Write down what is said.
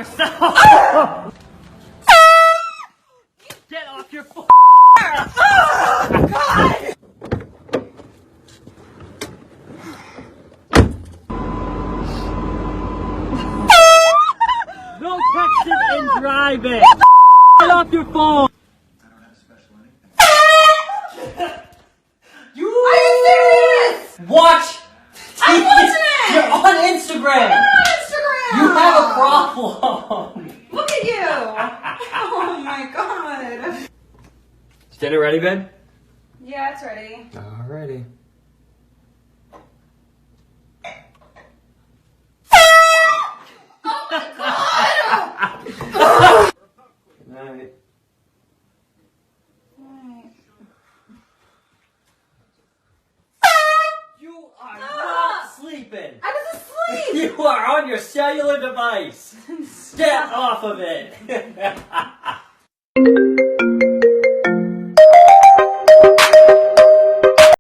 yourself! Get off your phone! Oh, God! No texting and driving! Get off your phone! I don't have special anything. Are you serious? Watch! I wasn't! You're on Instagram! I'm on Instagram! You have a problem! Look at you! Oh my God! Is dinner ready, babe? Yeah, it's ready. Alrighty. Oh my God! Good night. You are not sleeping! I was asleep! You are on your cellular device! Get off of it!